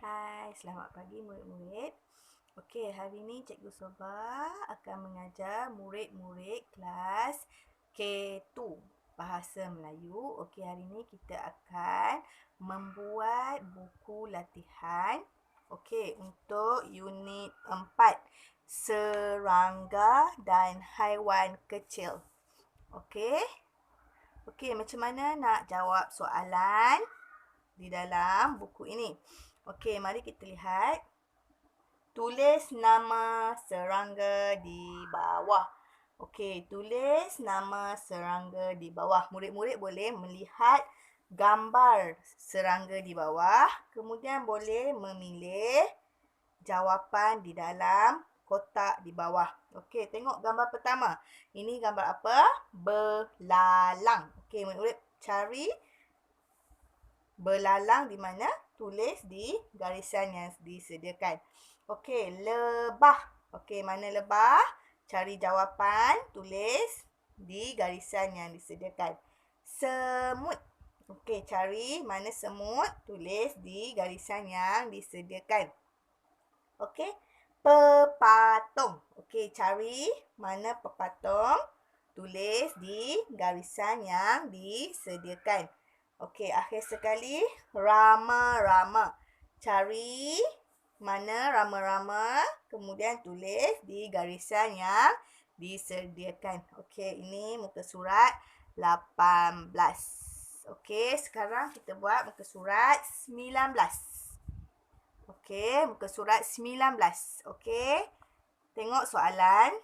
Hai, selamat pagi murid-murid. Okey, hari ini Cikgu Sobha akan mengajar murid-murid kelas K2 Bahasa Melayu. Okey, hari ini kita akan membuat buku latihan. Okey, untuk unit 4, serangga dan haiwan kecil. Okey. Okey, macam mana nak jawab soalan di dalam buku ini? Okey, mari kita lihat. Tulis nama serangga di bawah. Okey, tulis nama serangga di bawah. Murid-murid boleh melihat gambar serangga di bawah. Kemudian boleh memilih jawapan di dalam kotak di bawah. Okey, tengok gambar pertama. Ini gambar apa? Belalang. Okey, murid-murid cari belalang di mana? Tulis di garisan yang disediakan. Okey, lebah. Okey, mana lebah? Cari jawapan, tulis di garisan yang disediakan. Semut. Okey, cari mana semut, tulis di garisan yang disediakan. Okey, pepatung. Okey, cari mana pepatung, tulis di garisan yang disediakan. Okey, akhir sekali, rama-rama. Cari mana rama-rama, kemudian tulis di garisan yang disediakan. Okey, ini muka surat 18. Okey, sekarang kita buat muka surat 19. Okey, muka surat 19. Okey, tengok soalan.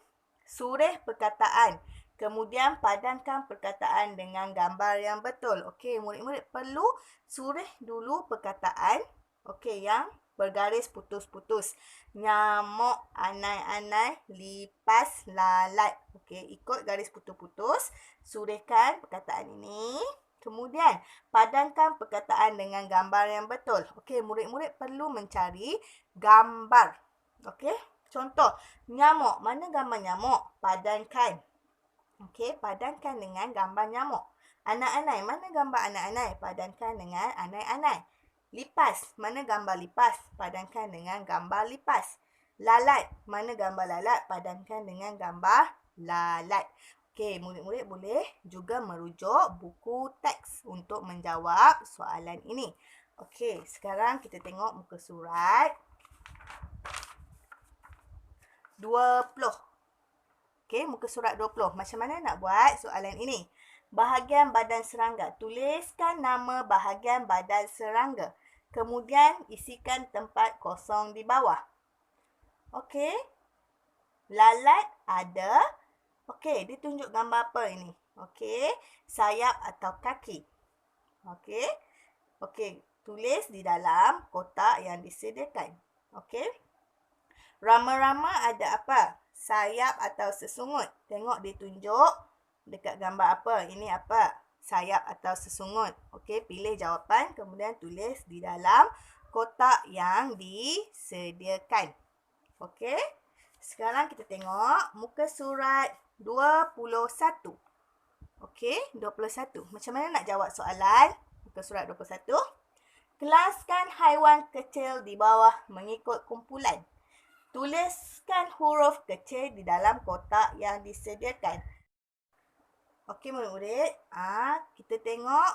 Surih perkataan. Kemudian padankan perkataan dengan gambar yang betul. Okey, murid-murid perlu surih dulu perkataan. Okey, yang bergaris putus-putus. Nyamuk, anai-anai, lipas, lalat. Okey, ikut garis putus-putus. Surihkan perkataan ini. Kemudian, padankan perkataan dengan gambar yang betul. Okey, murid-murid perlu mencari gambar. Okey, contoh, nyamuk. Mana gambar nyamuk? Padankan. Okey, padankan dengan gambar nyamuk. Anak-anak, mana gambar anak-anak? Padankan dengan anak-anak. Lipas, mana gambar lipas? Padankan dengan gambar lipas. Lalat, mana gambar lalat? Padankan dengan gambar lalat. Okey, murid-murid boleh juga merujuk buku teks untuk menjawab soalan ini. Okey, sekarang kita tengok muka surat 20. Okey, muka surat 20. Macam mana nak buat soalan ini? Bahagian badan serangga. Tuliskan nama bahagian badan serangga. Kemudian isikan tempat kosong di bawah. Okey. Lalat ada. Okey, dia tunjuk gambar apa ini? Okey, sayap atau kaki. Okey. Okey, tulis di dalam kotak yang disediakan. Okey. Rama-rama ada apa? Sayap atau sesungut. Tengok dia tunjuk dekat gambar apa. Ini apa? Sayap atau sesungut. Okey, pilih jawapan. Kemudian tulis di dalam kotak yang disediakan. Okey. Sekarang kita tengok muka surat 21. Okey, 21. Macam mana nak jawab soalan? Muka surat 21. Kelaskan haiwan kecil di bawah mengikut kumpulan. Tuliskan huruf kecil di dalam kotak yang disediakan. Okey, murid-murid. Kita tengok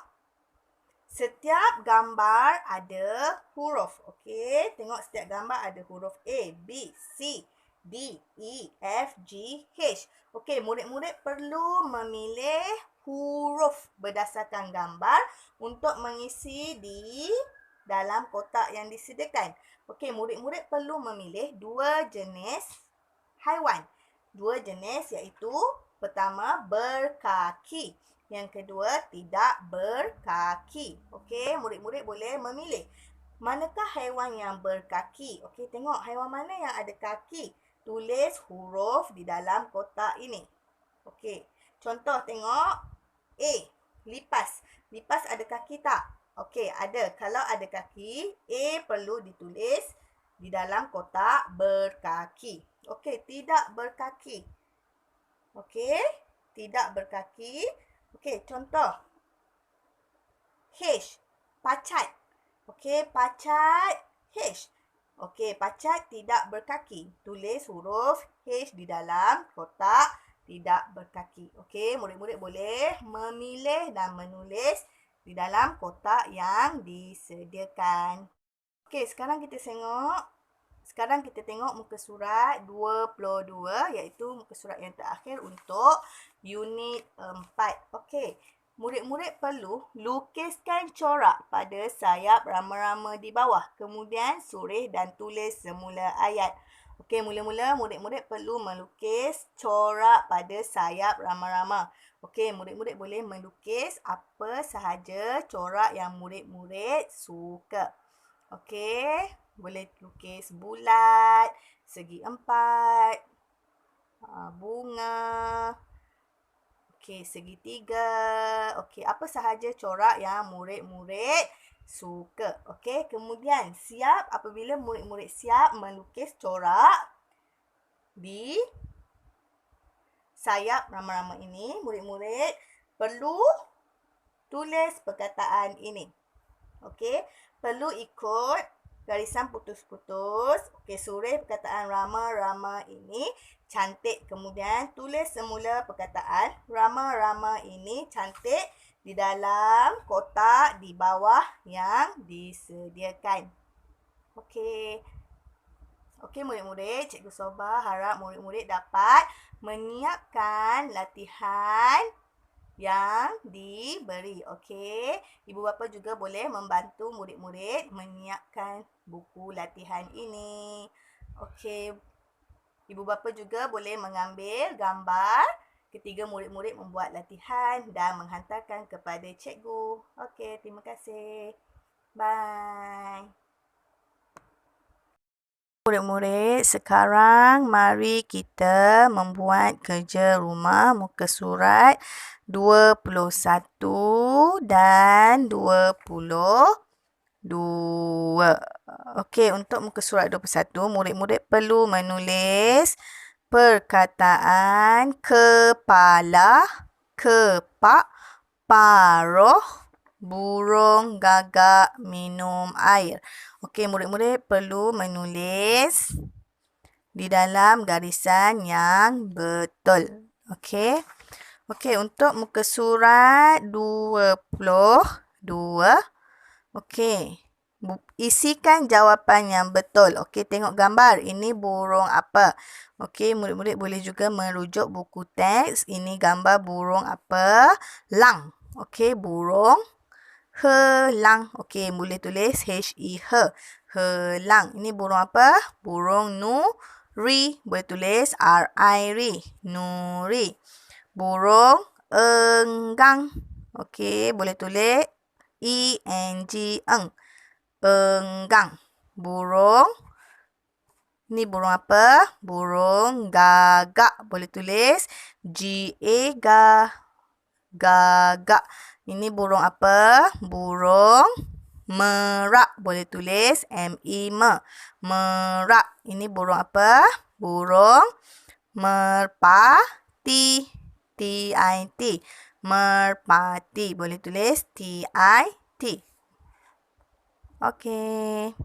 setiap gambar ada huruf. Okey, tengok setiap gambar ada huruf A, B, C, D, E, F, G, H. Okey, murid-murid perlu memilih huruf berdasarkan gambar untuk mengisi di dalam kotak yang disediakan. Okey, murid-murid perlu memilih dua jenis haiwan. Dua jenis iaitu pertama berkaki. Yang kedua tidak berkaki. Okey, murid-murid boleh memilih. Manakah haiwan yang berkaki? Okey, tengok haiwan mana yang ada kaki. Tulis huruf di dalam kotak ini. Okey, contoh tengok A, lipas. Lipas ada kaki tak? Okey, ada. Kalau ada kaki, A perlu ditulis di dalam kotak berkaki. Okey, tidak berkaki. Okey, tidak berkaki. Okey, contoh. H, pacat. Okey, pacat H. Okey, pacat tidak berkaki. Tulis huruf H di dalam kotak tidak berkaki. Okey, murid-murid boleh memilih dan menulis di dalam kotak yang disediakan. Okey, sekarang kita tengok muka surat 22 iaitu muka surat yang terakhir untuk unit 4. Okey, murid-murid perlu lukiskan corak pada sayap rama-rama di bawah. Kemudian soreh dan tulis semula ayat. Okey, mula-mula murid-murid perlu melukis corak pada sayap rama-rama. Okey, murid-murid boleh melukis apa sahaja corak yang murid-murid suka. Okey, boleh lukis bulat, segi empat, bunga, okey, segitiga. Okey, apa sahaja corak yang murid-murid suka. Okey, kemudian siap apabila murid-murid siap melukis corak di sayap rama-rama ini, murid-murid perlu tulis perkataan ini. Okey, perlu ikut garisan putus-putus. Okey, soreh perkataan rama-rama ini cantik. Kemudian tulis semula perkataan rama-rama ini cantik di dalam kotak di bawah yang disediakan. Okey. Okey murid-murid, Cikgu Sobah harap murid-murid dapat menyiapkan latihan yang diberi. Okey, ibu bapa juga boleh membantu murid-murid menyiapkan buku latihan ini. Okey, ibu bapa juga boleh mengambil gambar ketika murid-murid membuat latihan dan menghantarkan kepada cikgu. Okey, terima kasih. Bye. Murid-murid, sekarang mari kita membuat kerja rumah muka surat 21 dan 22. Okey, untuk muka surat 21, murid-murid perlu menulis perkataan kepala, kepak, paruh, burung gagak minum air. Okey, murid-murid perlu menulis di dalam garisan yang betul. Okey. Okey, untuk muka surat 22. Okey. Isikan jawapan yang betul. Okey, tengok gambar. Ini burung apa? Okey, murid-murid boleh juga merujuk buku teks. Ini gambar burung apa? Lang. Okey, burung helang. Okey, boleh tulis H-E-H. Helang. Ini burung apa? Burung nuri. Boleh tulis R-I-R. Nuri. Burung enggang. Okey, boleh tulis E-N-G-Eng. Enggang. Burung. Ini burung apa? Burung gagak. Boleh tulis G-A-G. Gagak. Ini burung apa? Burung merak. Boleh tulis M-E-M. Merak. Ini burung apa? Burung merpati. T-I-T. Merpati. Boleh tulis T-I-T. Okey.